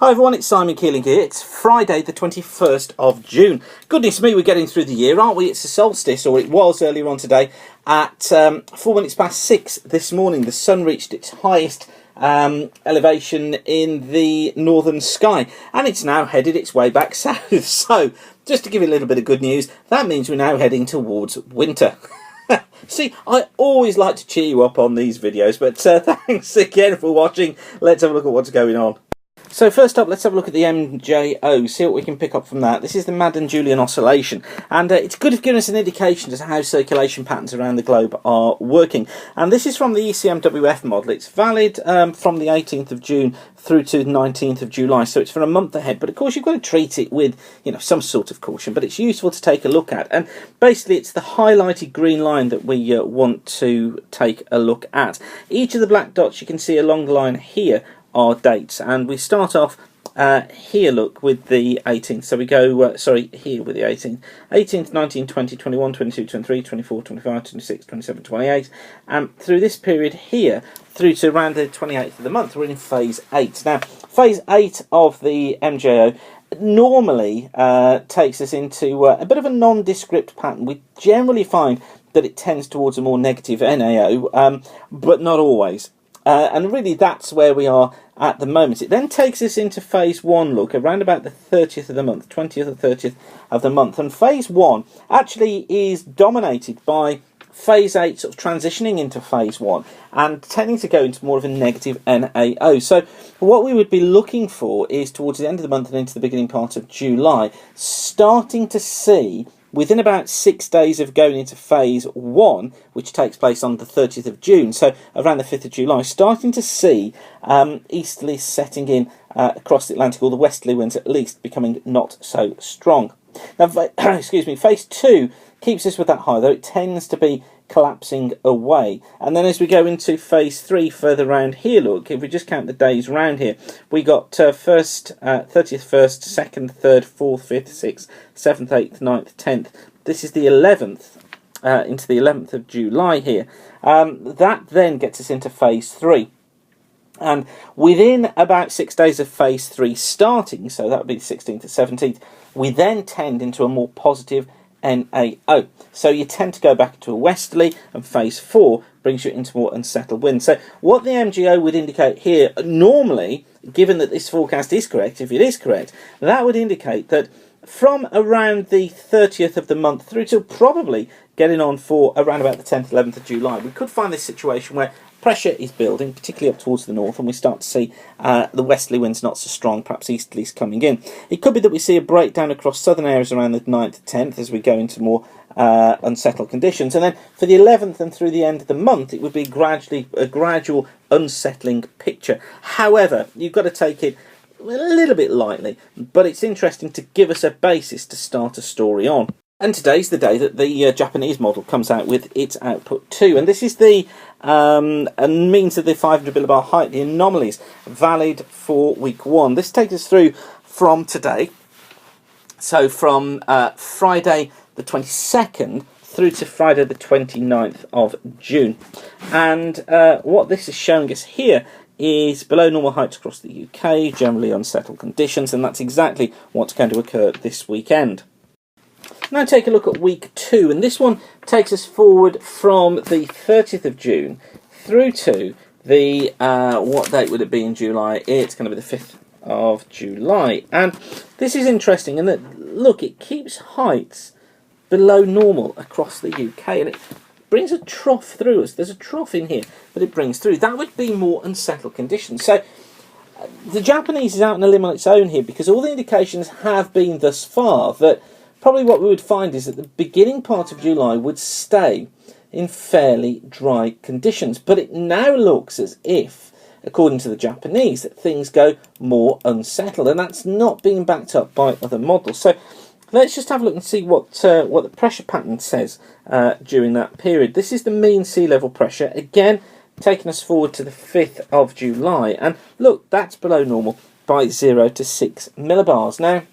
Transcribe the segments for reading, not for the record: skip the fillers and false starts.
Hi everyone, it's Simon Keeling here. It's Friday the 21st of June. Goodness me, we're getting through the year, aren't we? It's the solstice, or it was earlier on today, at 4 minutes past 6 this morning. The sun reached its highest elevation in the northern sky, and it's now headed its way back south. So, just to give you a little bit of good news, that means we're now heading towards winter. See, I always like to cheer you up on these videos, but thanks again for watching. Let's have a look at what's going on. So first up, let's have a look at the MJO, see what we can pick up from that. This is the Madden-Julian Oscillation, and it's good at giving us an indication as to how circulation patterns around the globe are working. And this is from the ECMWF model. It's valid from the 18th of June through to the 19th of July, so it's for a month ahead. But of course, you've got to treat it with, some sort of caution, but it's useful to take a look at. And basically, it's the highlighted green line that we want to take a look at. Each of the black dots you can see along the line here are dates, and we start off here, look, with the 18th. So we go, here with the 18th. 18th, 19, 20, 21, 22, 23, 24, 25, 26, 27, 28. And through this period here, through to around the 28th of the month, we're in phase 8. Now, phase 8 of the MJO normally takes us into a bit of a nondescript pattern. We generally find that it tends towards a more negative NAO, but not always. And really that's where we are at the moment. It then takes us into phase 1, look, around about the 30th of the month, 20th or 30th of the month. And phase 1 actually is dominated by phase 8 sort of transitioning into phase 1 and tending to go into more of a negative NAO. So what we would be looking for is towards the end of the month and into the beginning part of July, starting to see, within about 6 days of going into phase 1, which takes place on the 30th of June, so around the 5th of July, starting to see easterlies setting in across the Atlantic, or the westerly winds at least, becoming not so strong. Now, excuse me, phase 2 keeps us with that high, though it tends to be collapsing away. And then as we go into phase 3 further round here, look, if we just count the days round here, we got 30th, 1st, 2nd, 3rd, 4th, 5th, 6th, 7th, 8th, 9th, 10th. This is the 11th, into the 11th of July here. That then gets us into phase 3. And within about 6 days of phase 3 starting, so that would be the 16th to 17th, we then tend into a more positive NAO. So you tend to go back to a westerly, and phase 4 brings you into more unsettled winds. So what the MJO would indicate here, normally, given that this forecast is correct, if it is correct, that would indicate that from around the 30th of the month through to probably getting on for around about the 10th, 11th of July, we could find this situation where pressure is building, particularly up towards the north, and we start to see the westerly winds not so strong, perhaps easterlies coming in. It could be that we see a breakdown across southern areas around the 9th, 10th as we go into more unsettled conditions. And then for the 11th and through the end of the month, it would be a gradual unsettling picture. However, you've got to take it a little bit lightly, but it's interesting to give us a basis to start a story on. And today's the day that the Japanese model comes out with its output 2. And this is the means of the 500 millibar height, the anomalies, valid for week 1. This takes us through from today, so from Friday the 22nd through to Friday the 29th of June. And what this is showing us here is below normal heights across the UK, generally unsettled conditions, and that's exactly what's going to occur this weekend. Now take a look at week 2, and this one takes us forward from the 30th of June through to the, what date would it be in July? It's going to be the 5th of July. And this is interesting in that, look, it keeps heights below normal across the UK, and it brings a trough through us. There's a trough in here that it brings through. That would be more unsettled conditions. So the Japanese is out on a limb on its own here, because all the indications have been thus far that probably what we would find is that the beginning part of July would stay in fairly dry conditions. But it now looks as if, according to the Japanese, that things go more unsettled. And that's not being backed up by other models. So let's just have a look and see what the pressure pattern says during that period. This is the mean sea level pressure. Again, taking us forward to the 5th of July. And look, that's below normal by 0 to 6 millibars. Now,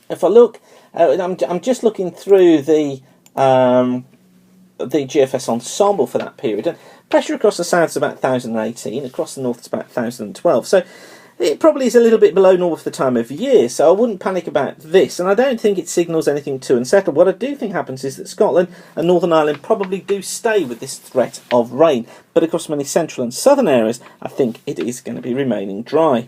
if I look, I'm just looking through the GFS ensemble for that period, and pressure across the south is about 1018, across the north it's about 1012. So it probably is a little bit below normal for the time of year, so I wouldn't panic about this, and I don't think it signals anything too unsettled. What I do think happens is that Scotland and Northern Ireland probably do stay with this threat of rain, but across many central and southern areas, I think it is going to be remaining dry.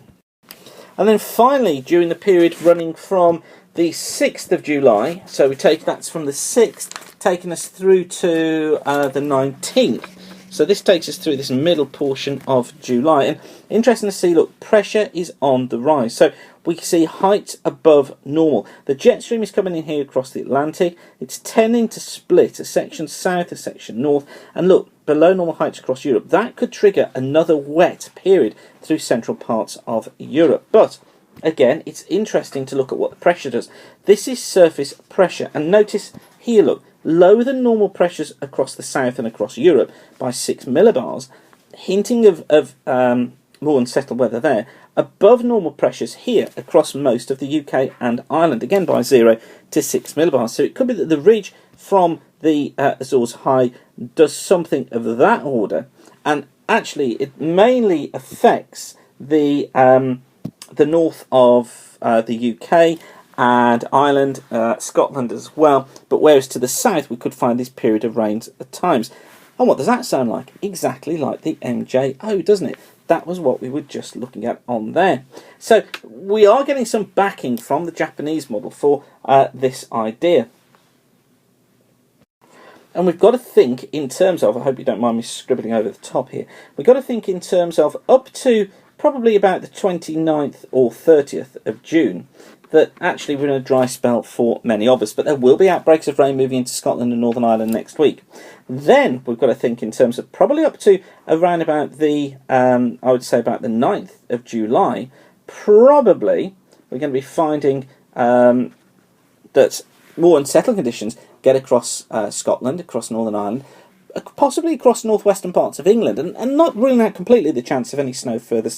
And then finally, during the period running from the 6th of July, so we take that's from the 6th, taking us through to the 19th. So this takes us through this middle portion of July. And interesting to see, look, pressure is on the rise. So we see heights above normal. The jet stream is coming in here across the Atlantic. It's tending to split a section south, a section north. And look, below normal heights across Europe. That could trigger another wet period through central parts of Europe. But again, it's interesting to look at what the pressure does. This is surface pressure. And notice here, look, lower than normal pressures across the south and across Europe by 6 millibars, hinting of more unsettled weather there. Above normal pressures here across most of the UK and Ireland, again by 0 to 6 millibars. So it could be that the ridge from the Azores High does something of that order, and actually it mainly affects the north of the UK and Ireland, Scotland as well, but whereas to the south we could find this period of rains at times. And what does that sound like? Exactly like the MJO, doesn't it? That was what we were just looking at on there. So we are getting some backing from the Japanese model for this idea. And we've got to think in terms of, I hope you don't mind me scribbling over the top here, we've got to think in terms of up to probably about the 29th or 30th of June, that actually we're in a dry spell for many of us, but there will be outbreaks of rain moving into Scotland and Northern Ireland next week. Then we've got to think in terms of probably up to around about the, I would say about the 9th of July, probably we're going to be finding that more unsettled conditions get across Scotland, across Northern Ireland, possibly across northwestern parts of England, and not ruling out completely the chance of any snow further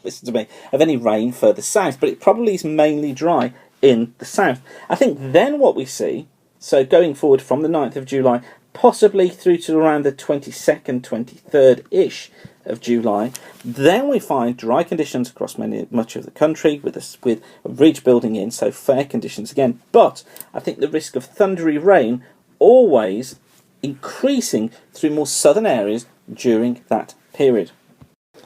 listen to me, of any rain further south, but it probably is mainly dry in the south. I think then what we see, so going forward from the 9th of July, possibly through to around the 22nd, 23rd-ish of July, then we find dry conditions across much of the country with a ridge building in, so fair conditions again, but I think the risk of thundery rain always increasing through more southern areas during that period.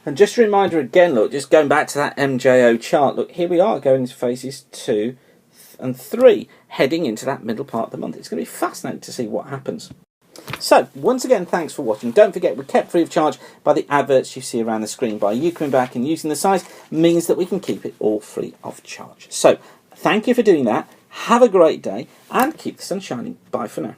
And just a reminder again, look, just going back to that MJO chart, look, here we are going into phases 2 and 3, heading into that middle part of the month. It's going to be fascinating to see what happens. So, once again, thanks for watching. Don't forget, we're kept free of charge by the adverts you see around the screen. By you coming back and using the site means that we can keep it all free of charge. So, thank you for doing that. Have a great day and keep the sun shining. Bye for now.